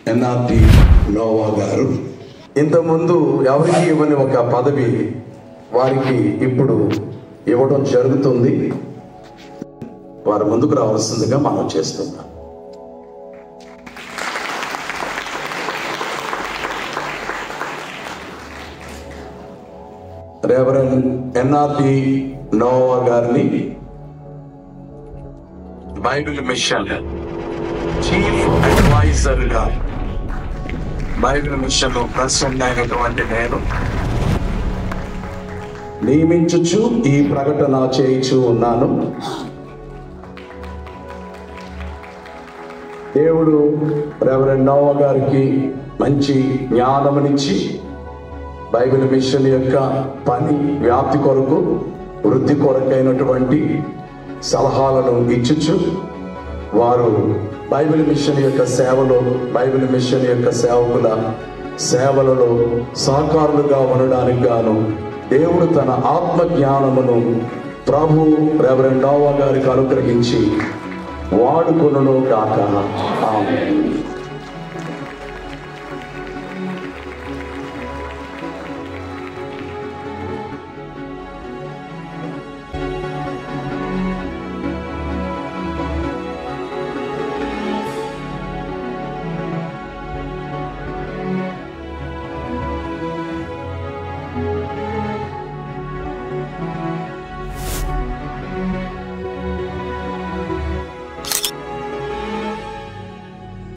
ఎన్ఆర్టి Noah గారు ఇంతకుముందు ఎవరికి ఇవ్వని ఒక పదవి వారికి ఇప్పుడు ఇవ్వడం జరుగుతుంది. వారు ముందుకు రావాల్సిందిగా మనం చేస్తున్నాం. రెవరెండ్ ఎన్ఆర్టి నోవా గారిని బైబిల్ మిషన్ చీఫ్ అడ్వైజర్ గా బైబిల్ మిషన్ లో ప్రెసిడెంట్ అయినటువంటి నేను నియమించుచు ఈ ప్రకటన చేయించు ఉన్నాను. దేవుడు రెవరెండ్ నోవా గారికి మంచి జ్ఞానమునిచ్చి బైబిల్ మిషన్ యొక్క పని వ్యాప్తి కొరకు వృద్ధి కొరకైనటువంటి సలహాలను ఇచ్చుచు వారు బైబిల్ మిషన్ యొక్క సేవలో బైబిల్ మిషన్ యొక్క సేవకుల సేవలలో సహకారులుగా ఉండడానికి గాను దేవుడు తన ఆత్మ జ్ఞానమును ప్రభు రెవరెండ్ నోవా గారికి అనుగ్రహించి వాడుకొనును గాక. ఆమేన్.